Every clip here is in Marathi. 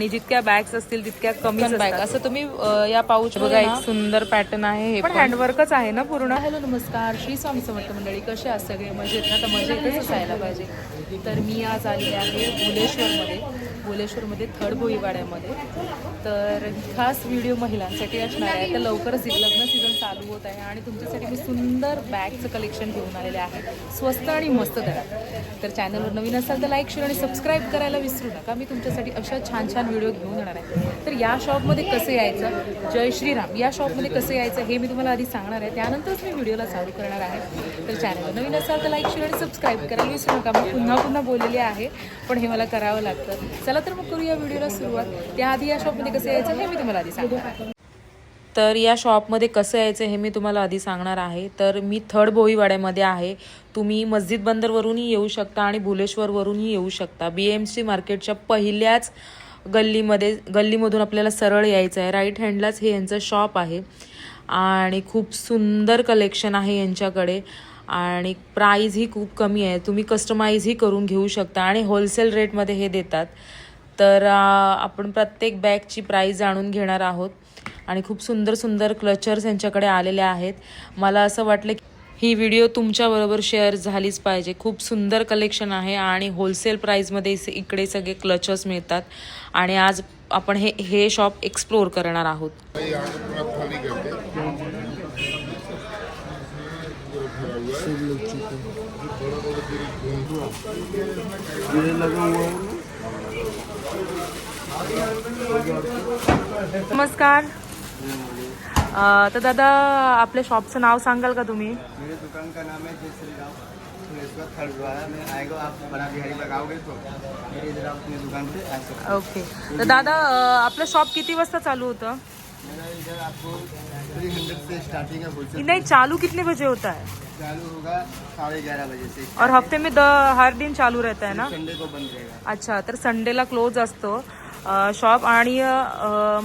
आणि जितक्या बॅग्स असतील तितक्या कमी बॅग असं तुम्ही या पाऊच बघा. एक सुंदर पॅटर्न आहे, हे पण हँडवर्कच आहे ना पूर्ण. हॅलो नमस्कार, श्री स्वामी समर्थ मंडळी. कसे आहात सगळे? मजेत ना? तर मजेतच असायला पाहिजे. तर मी आज आलेले आहे भुलेश्वरमध्ये थर्ड भोईवाड्यामध्ये. तर खास व्हिडिओ महिलांसाठी असणार आहे. तर लवकरच लग्न सीझन चालू होत आहे आणि तुमच्यासाठी मी सुंदर बॅगचं कलेक्शन घेऊन आलेले आहे, स्वस्त आणि मस्त दरात. तर चॅनलवर नवीन असाल तर लाईक, शेअर आणि सबस्क्राईब करायला विसरू नका. मी तुमच्यासाठी अशा छान छान व्हिडिओ घेऊन येणार आहे. तर या शॉपमध्ये कसं यायचं, जय श्रीराम, या शॉपमध्ये कसं यायचं हे मी तुम्हाला आधी सांगणार आहे, त्यानंतरच मी व्हिडिओला चालू करणार आहे. तर चॅनलवर नवीन असाल तर लाईक, शेअर आणि सबस्क्राईब करायला विसरू नका. मी पुन्हा बोललेली आहे, पण हे मला करावं लागतं. चला तर मग करूया व्हिडिओला सुरुवात. त्याआधी या शॉपमध्ये कसं यायचं हे मी तुम्हाला आधी सांगणार. तर या शॉपमध्ये कसं यायचं हे मी तुम्हाला आधी सांगणार आहे. तर मी थर्ड भोईवाड्यामध्ये आहे. तुम्ही मस्जिद बंदरवरूनही येऊ शकता आणि भुलेश्वरवरूनही येऊ शकता. BMC मार्केटच्या पहिल्याच गल्लीमधून आपल्याला सरळ यायचं आहे. राईट हँडलाच हे यांचं शॉप आहे आणि खूप सुंदर कलेक्शन आहे यांच्याकडे आणि प्राईजही खूप कमी आहे. तुम्ही कस्टमाइजही करून घेऊ शकता आणि होलसेल रेटमध्ये हे देतात. तर आपण प्रत्येक बॅगची प्राईज जाणून घेणार आहोत आणि खूप सुंदर क्लचर्स यांच्याकडे आलेले आहेत. मला असं वाटलं की ही व्हिडिओ तुमच्याबरोबर शेअर झालीच पाहिजे. खूप सुंदर कलेक्शन आहे आणि होलसेल प्राईजमध्ये इकडे सगळे क्लचर्स मिळतात आणि आज आपण हे शॉप एक्सप्लोर करणार आहोत. नमस्कार. तर दादा आपल्या शॉपचं नाव सांगाल का तुम्ही? मेरे दुकान का नाम है जय श्री राम, भुलेश्वर थर्ड द्वारा में आएगा. आप बड़ा बिहारी लगाओगे तो मेरे इधर आप अपनी दुकान पे आ सकते. ओके. तर दादा आपलं शॉप किती वाजता चालू होतं? मेरा इधर आपको 300 से स्टार्टिंग है होलसेल. नहीं, चालू कितने बजे होता है? चालू होगा 11:30 बजे से और हफ्ते में हर दिन चालू रहता है ना? संडे को बंद रहेगा. अच्छा, तर संडेला क्लोज असतो शॉप आणि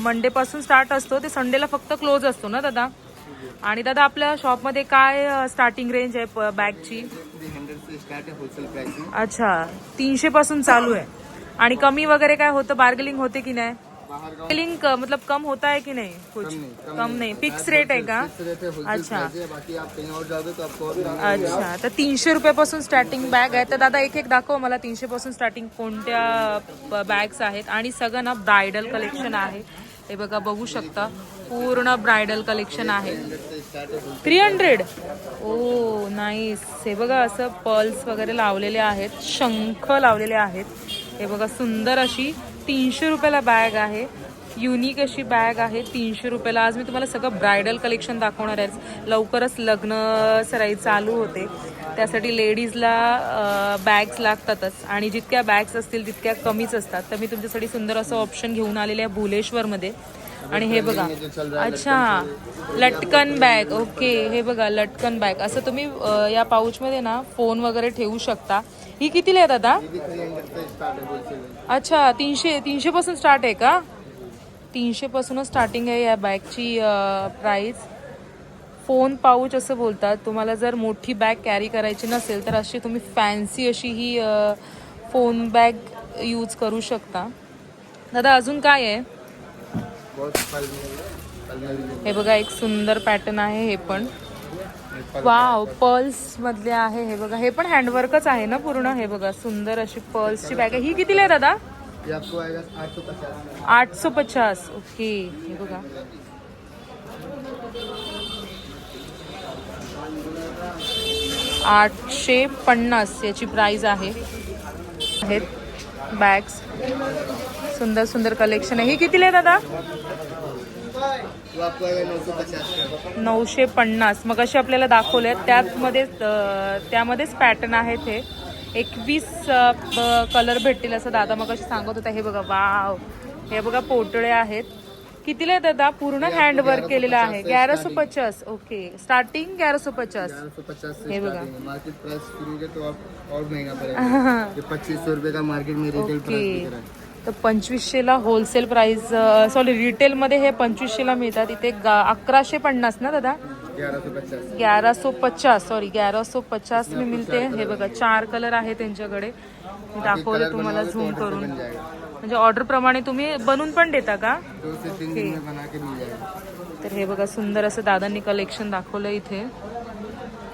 मंडे पासून स्टार्ट असतो ते संडेला फक्त क्लोज असतो ना दादा? आणि दादा आपल्या शॉपमध्ये काय स्टार्टिंग रेंज आहे बॅगची? 300 से स्टार्ट है होलसेल प्राइस में. अच्छा, 300 पासून चालू आहे. आणि कमी वगैरे काय होतं, बार्गेनिंग होते की नाही? बाहर गाँव बार्गेनिंग मतलब कम होता है कि नहीं? कुछ कम नहीं, फिक्स रेट आहे का? अच्छा. बाकी आप कहीं और जाओगे तो आपको और महंगा मिलेगा. अच्छा, तर 300 रुपयापासून स्टार्टिंग बॅग आहे. तर दादा एक दाखव मला 300 पासून स्टार्टिंग कोणत्या बॅग्स आहेत. आणि सगळं ना ब्रायडल कलेक्शन आहे. हे बघा, बघू शकता पूर्ण ब्रायडल कलेक्शन आहे. 300. ओ नाईस. हे बघा असं पर्ल्स वगैरे लावलेले आहेत, शंख लावलेले आहेत. हे बघा सुंदर अशी 300 रुपयाला बॅग आहे. युनिक अशी बॅग आहे 300 रुपयाला. आज मी तुम्हाला सगळं ब्रायडल कलेक्शन दाखवणार आहे. लवकरच लग्न सराई चालू होते, त्यासाठी लेडीजला बॅग्स लागतातच आणि जितक्या बॅग्स असतील तितक्या कमीच असतात. तर मी तुमच्यासाठी सुंदर असं ऑप्शन घेऊन आलेले आहे भुलेश्वरमध्ये. आणि हे बघा, अच्छा लटकन बॅग. ओके, हे बघा लटकन बॅग. असं तुम्ही या पाऊचमध्ये ना फोन वगैरे ठेवू शकता. ही कितीला आहे दादा? अच्छा, 300 पासून स्टार्ट आहे का? 300 पासूनच स्टार्टिंग आहे या बॅगची प्राईस. फोन पाऊच असं बोलतात. तुम्हाला जर मोठी बॅग कॅरी करायची नसेल तर अशी तुम्ही फॅन्सी अशी ही फोन बॅग यूज करू शकता. दादा अजून काय आहे? हे बघा एक सुंदर पॅटर्न आहे. हे पण वाव, पर्ल्स मधले आहे. हे बघा, हे पण हँडवर्कच आहे ना पूर्ण. हे बघा सुंदर अशी पर्ल्सची बॅग आहे. ही कितीला आहे दादा? ये आपको आएगा 850. 850. ओके, हे बघा 850 याची प्राइस आहे. आहेत बॅग्स, सुंदर कलेक्शन आहे. ही कितीला आहे दादा? वो आपको आएगा 950. 950. मग असे आपल्याला दाखवले त्यामध्येच पॅटर्न आहेत. हे 21 कलर भेटतील असं दादा मग असे सांगत होता. हे बघा वाव, हे बघा पोटळे आहेत. कितीला आहे दादा? पूर्ण हँडवर्क केलेलं आहे. 1150. Okay, starting 1150. 1150 हे बघा, मार्केट प्राइस करोगे तो आप और महंगा पड़ेगा. ये 2500 रुपये का मार्केट में रिटेल प्राइस दिख रहा है. तर 2500ला होलसेल प्राइस, सॉरी रिटेलमध्ये हे 2500ला मिळतात. इथे 1150 ना दादा? 1150. सॉरी 1150 में मिळते. हे बघा 4 कलर आहे त्यांच्याकडे. मी दाखवले तुम्हाला झूम करून. म्हणजे ऑर्डर प्रमाणे तुम्ही बनवून पण देता का? 2 से 3 दिन में बना के मिल जाएगा। तर हे बघा सुंदर असं दादांनी कलेक्शन दाखवलं इथे.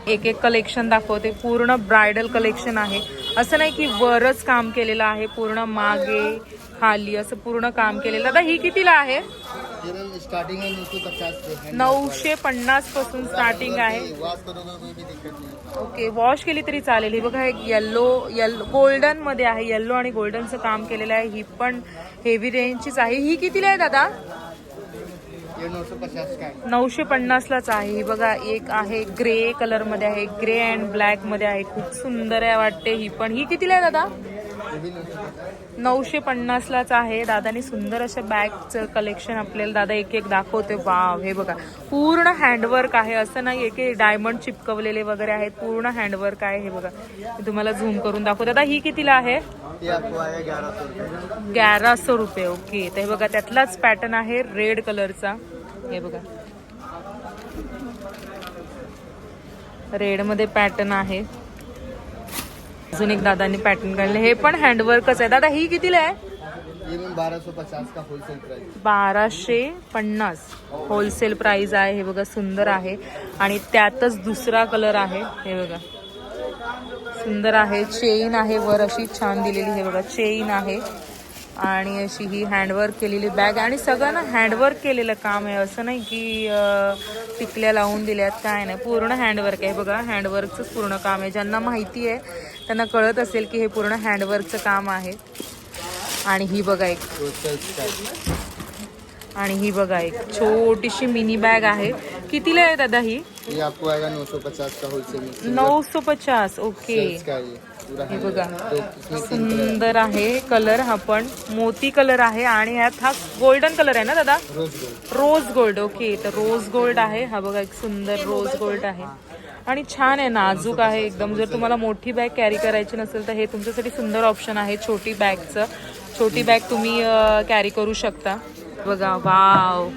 एक एक कलेक्शन दाखवते. पूर्ण ब्रायडल कलेक्शन आहे. असं नाही की वरच काम केलेलं आहे, पूर्ण मागे खाली असं पूर्ण काम केलेलं. दादा ही कितीला आहे? ये मैम स्टार्टिंग है 950 से। 950 पासून स्टार्टिंग आहे. वॉश करोगे कोई भी दिक्कत नहीं। ओके, वॉश केली तरी चालेल. हे बघा एक येल्लो गोल्डन मध्ये आहे. येल्लो आणि गोल्डनचं काम केलेलं आहे. ही पण हेवी रेंजचीच आहे. ही कितीला आहे दादा? ये 950 का है। 950 लाच आहे. ही बघा एक आहे ग्रे कलर मध्ये आहे, ग्रे अँड ब्लॅक मध्ये आहे. खूप सुंदर आहे वाटते. ही पण ही कितीला आहे दादा? ये भी 950। 950 लाच आहे. दादानी सुंदर अशा बॅगचं कलेक्शन आपल्याला दादा एक एक दाखवते. वाव, हे बघा पूर्ण हँडवर्क आहे. असं नाही की डायमंड चिपकवलेले वगैरे आहेत. पूर्ण हँडवर्क आहे. हे बघा मी तुम्हाला झूम करून दाखवते. दादा ही कितीला आहे? ये आपको आएगा 1100 रुपये। 1100 रुपये. ओके, तर हे बघा त्यातलाच पॅटर्न आहे रेड कलरचा. हे बघा रेड मध्ये पॅटर्न आहे. अजून एक दादांनी पॅटर्न काढले. हे पण हँडवर्कच आहे. दादा ही कितीला आहे? ये मैम 1250 का होलसेल प्राइस। 1250 होलसेल प्राइस आहे. हे बघा सुंदर आहे. आणि त्यातच दुसरा कलर आहे. हे बघा सुंदर आहे. चेन आहे वर अशी छान दिलेली. हे बघा चेन आहे आणि अशी ही हँडवर्क केलेली बॅग. आणि सगळं ना हँडवर्क केलेलं काम आहे. असं नाही की टिकल्या लावून दिल्यात, काय नाही. पूर्ण हँडवर्क आहे. बघा हँडवर्कचंच पूर्ण काम आहे. ज्यांना माहिती आहे त्यांना कळत असेल की हे पूर्ण हँडवर्कचं काम आहे. आणि ही बघा एक छोटीशी मिनी बॅग आहे. कितीला आहे दादा ही? ये आपको आएगा 950 का होलसेल। 950. ओके, हे बघा सुंदर आहे. कलर हा पण मोती कलर आहे आणि ह्यात हा गोल्डन कलर आहे ना दादा? Rose gold. ओके, तर रोज गोल्ड आहे. हा बघा एक सुंदर रोज गोल्ड आहे आणि छान आहे, नाजूक आहे एकदम. जर तुम्हाला मोठी बॅग कॅरी करायची नसेल तर हे तुमच्यासाठी सुंदर ऑप्शन आहे. छोटी बॅगचं, छोटी बॅग तुम्ही कॅरी करू शकता. बघा वाव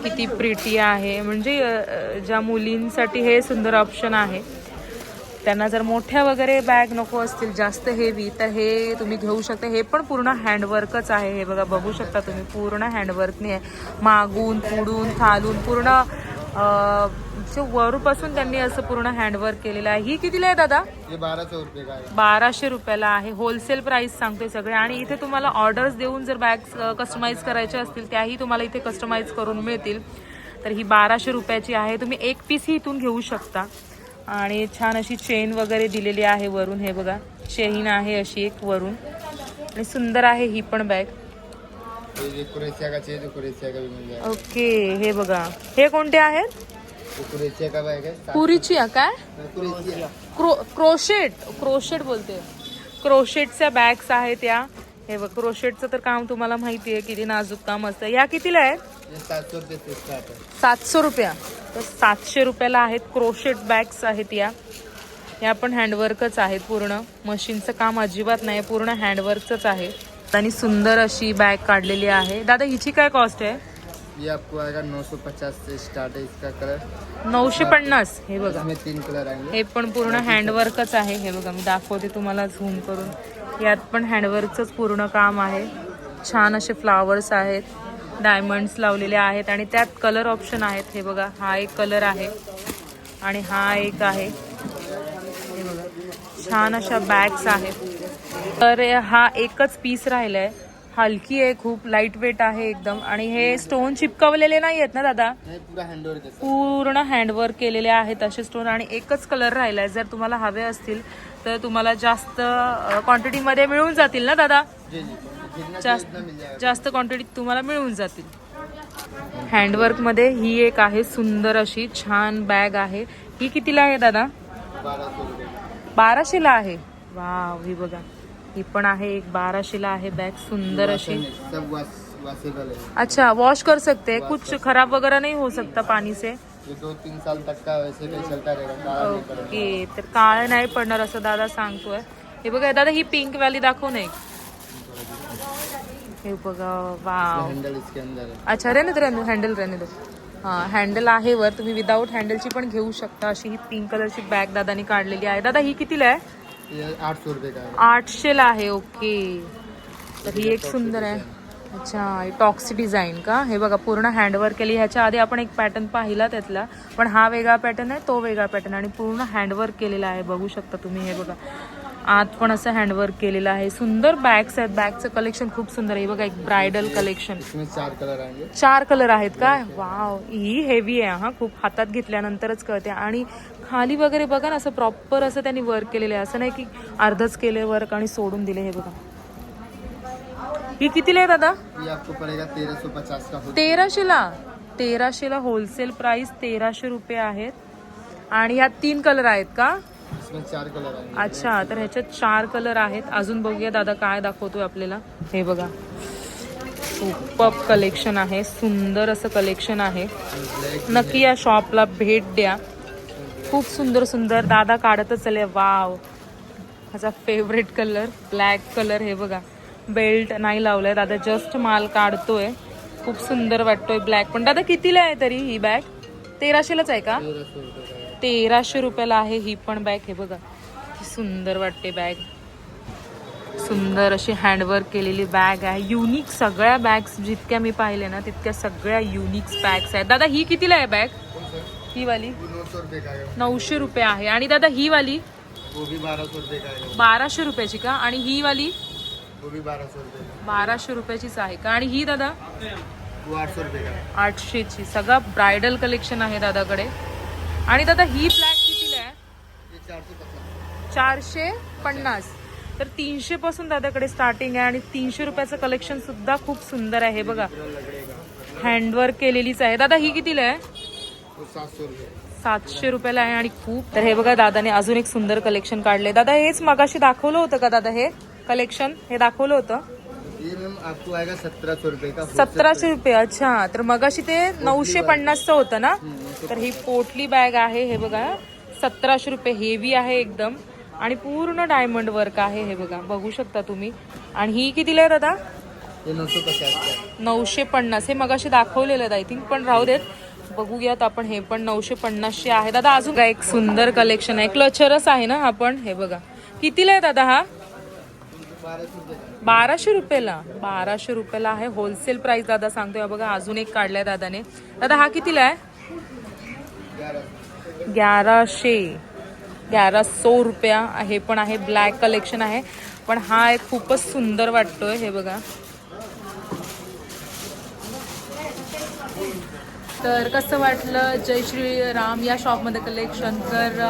किती प्रिटी आहे. म्हणजे ज्या मुलींसाठी हे सुंदर ऑप्शन आहे. त्यांना जर मोठ्या वगैरे बॅग नको असतील जास्त हेवी तर हे तुम्ही घेऊ शकता. हे पण पूर्ण हँडवर्कच आहे. हे बघा बघू शकता तुम्ही पूर्ण हँडवर्कने आहे. मागून पुढून खालून पूर्ण वरूपासून त्यांनी असं पूर्ण हँडवर्क केलेलं आहे. ही कितीला आहे दादा? ये 1200 रुपये का है। 1200 रुपयाला आहे. होलसेल प्राइस सांगतोय सगळे. आणि इथे तुम्हाला ऑर्डर्स देऊन जर बॅग्स कस्टमाइज करायच्या असतील त्याही तुम्हाला इथे कस्टमाइज करून मिळतील. तर ही 1200 रुपयाची आहे. तुम्ही एक पीस ही इथून घेऊ शकता. आणि छान अशी चेन वगैरे दिलेली आहे वरून. हे बघा चेन आहे अशी एक वरून आणि सुंदर आहे ही पण बॅग. कुरेशिया का चाहिए तो कुरेशिया का भी मिल जाएगा। ओके, हे बघा हे कोणते आहेत? कुरेशिया का बैग है। पुरीचिया काय? कुरेशिया क्रोशेट बोलते. क्रोशेटच्या बॅग्स आहेत त्या. हे बघ क्रोशेटचं तर काम तुम्हाला माहिती आहे किती नाजूक काम असतं. या कितीला आहेत? ये 700 रुपये से स्टार्ट है। 700 रुपया. तर 700 रुपयाला आहेत. क्रोशेट बॅग्स आहेत या पण हँडवर्कच आहेत. पूर्ण मशीनचं काम अजिबात नाही, पूर्ण हँडवर्कच आहे. आणि सुंदर अशी बॅग काढलेली आहे. दादा हिची काय कॉस्ट आहे? ये आपको आएगा 950 से स्टार्ट है। इसका कलर 950. हे बघा इसमें 3 कलर आएंगे। हे पण पूर्ण हँडवर्कच आहे. हे बघा मी दाखवते तुम्हाला झूम करून. यात पण हँडवर्कचंच पूर्ण काम आहे. छान असे फ्लावर्स आहेत, डायमंड्स लावलेले आहेत आणि त्यात कलर ऑप्शन आहेत. हे बघा हा एक कलर आहे आणि हा एक आहे. हे बघा छान अशा बॅग्स आहेत. तर हा एकच पीस राहिलाय. हलकी आहे, खूप लाईट वेट आहे एकदम. आणि हे स्टोन चिपकवलेले नाही आहेत ना दादा? पूरा हैंडवर्क है। पूर्ण हँडवर्क केलेले आहेत असे स्टोन. आणि एकच कलर राहिलाय. जर तुम्हाला हवे असतील तर तुम्हाला जास्त क्वांटिटीमध्ये मिळून जातील ना दादा? जी जी, जास्त क्वांटिटीत तुम्हाला मिळून जातील. हँडवर्क मध्ये ही एक आहे सुंदर अशी छान बॅग आहे. ही कितीला आहे दादा? 1200 रुपये। 1200 ला आहे. वाव, ही बघा ही पण आहे एक 1200 ला आहे बॅग. सुंदर अशी. सब वॉशेबल है। अच्छा, वॉश कर सकते हैं, कुछ खराब वगैरह नहीं हो सकता पानी से? ये 2-3 साल तक का वैसे भी चलता रहेगा, काळा नहीं पड़ेगा। ओके, तर काळ नाही पडणार असं दादा सांगतोय. हे बघा दादा ही पिंक वाली दाखव नाही. हे बघा वाव. हैंडल इसके अंदर है। अच्छा रहने दो हँडल रहने दो. हां हँडल आहे वर. तुम्ही विदाऊट हँडलची पण घेऊ शकता. अशी ही पिंक कलरची बॅग दादानी काढलेली आहे. दादा ही कितीला आहे? ये 800 रुपये का है। 800 ला आहे. ओके, तर ही एक सुंदर आहे. अच्छा, टॉक्स डिझाईन का? हे बघा पूर्ण हँडवर्क केली. ह्याच्या आधी आपण एक पॅटर्न पाहिला त्यातला, पण हा वेगळा पॅटर्न आहे, तो वेगळा पॅटर्न आणि पूर्ण हँडवर्क केलेला आहे. बघू शकता तुम्ही. हे बघा आत पण असं हँडवर्क केलेलं आहे. सुंदर बॅग्स आहेत. बॅगचं कलेक्शन खूप सुंदर आहे. बघा एक ब्रायडल कलेक्शन. इसमें 4 कलर आएंगे. 4 कलर आहेत काय? वाव, ही हेवी आहे हा. खूप हातात घेतल्यानंतरच कळते. आणि खाली वगैरे बघा ना, असं प्रॉपर असं त्यांनी वर्क केलेलं आहे. असं नाही की अर्धच केले वर्क आणि सोडून दिले. हे बघा ही कितीला आहे दादा? ये आपको पड़ेगा 1350 का. 1300ला होलसेल प्राइस 1300 रुपये आहेत. आणि ह्यात 3 कलर आहेत का? इसमें 4 कलर आएंगे. अच्छा, तर ह्याच्यात 4 कलर आहेत. अजून बघूया दादा काय दाखवतोय आपल्याला. हे बघा सुपर्ब कलेक्शन आहे. सुंदर असं कलेक्शन आहे. नक्की या शॉपला भेट द्या. खूप सुंदर सुंदर दादा काढतच चालले. वाव, माझा फेवरेट कलर ब्लॅक कलर. हे बघा बेल्ट नाही लावलाय दादा, जस्ट माल काढतोय. खूप सुंदर वाटतोय ब्लॅक. पण दादा कितीला आहे तरी ही बॅग? 1300लाच आहे का? 1300 रुपयाला आहे ही पण बॅग. हे बघा किती सुंदर वाटते बॅग. सुंदर अशी हँडवर्क केलेली बॅग आहे. युनिक सगळ्या बॅग्स जितक्या मी पाहिले ना तितक्या सगळ्या युनिक बॅग्स आहेत. दादा ही कितीला आहे बॅग? ही वाली 900 रुपये का है. 900 रुपये आहे. आणि दादा ही वाली वो भी 1200 रुपये का है. 1200 रुपयाची का? आणि ही वाली वो भी 1200 रुपये का. 1200 रुपयाचीच आहे का? आणि ही दादा वो 800 रुपये का है. 800ची. सगळा ब्रायडल कलेक्शन आहे दादाकडे. आणि दादा ही ब्लॅक कितीला आहे? ये 450. 450. तर 300 पासून दादाकडे स्टार्टिंग आहे. आणि 300 रुपयाचं कलेक्शन सुद्धा खूप सुंदर आहे. हे बघा हँडवर्क केलेलीच आहे. दादा ही कितीला आहे? वो 700 रुपये. 700 रुपयाला आहे. आणि खूप. तर हे बघा दादाने अजून एक सुंदर कलेक्शन काढले. दादा हेच मगाशी दाखवलं होतं का दादा? हे कलेक्शन हे दाखवलं होतं. ये मैम आपको आएगा 1700 रुपये का. 1700 रुपये. अच्छा, तर मगाशी ते 950चं होतं ना. तर ही पोटली बॅग आहे. हे बघा 1700 रुपये. हेवी आहे एकदम आणि पूर्ण डायमंड वर्क आहे. हे बघा बघू शकता तुम्ही. आणि ही कितीला आहे दादा? ये 950 का. 950. हे मगाशी दाखवलेलं आहे आय थिंक, पण राहू देत. बघूयात आपण. हे पण 950चे आहे. दादा अजून काय एक सुंदर कलेक्शन आहे. क्लचरच आहे ना हा पण. हे बघा कितीला आहे दादा हा? 1200 रुपयाला. 1200 रुपयाला आहे. होलसेल प्राइस दादा सांगतोय. बघा अजून एक काढलाय दादाने. दादा हा कितीला आहे? 1100 रुपया. हे पण आहे. ब्लॅक कलेक्शन आहे. पण हा एक खूपच सुंदर वाटतोय. हे बघा. तर कसं वाटलं जय श्री राम या शॉपमध्ये कलेक्शन? तर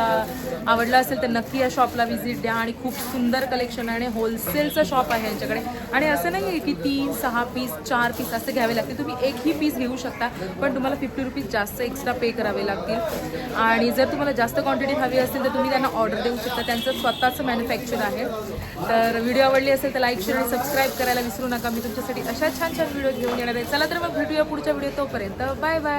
आवडलं असेल तर नक्की या शॉपला व्हिजिट द्या. आणि खूप सुंदर कलेक्शन आहे. आणि होलसेलचं शॉप आहे यांच्याकडे. आणि असं नाही आहे की 3, 6 पीस 4 पीस असं घ्यावे लागतील. तुम्ही एकही पीस घेऊ शकता, पण तुम्हाला 50 रुपीज जास्त एक्स्ट्रा पे करावे लागतील. आणि जर तुम्हाला जास्त क्वांटिटी हवी असेल तर तुम्ही त्यांना ऑर्डर देऊ शकता. त्यांचं स्वतःचं मॅन्युफॅक्चर आहे. तर व्हिडिओ आवडली असेल तर लाईक, शेअर आणि सबस्क्राईब करायला विसरू नका. मी तुमच्यासाठी अशा छान छान व्हिडिओ घेऊन येणार आहे. चला तर मग भेटूया पुढच्या व्हिडिओ. तोपर्यंत बाय बाय.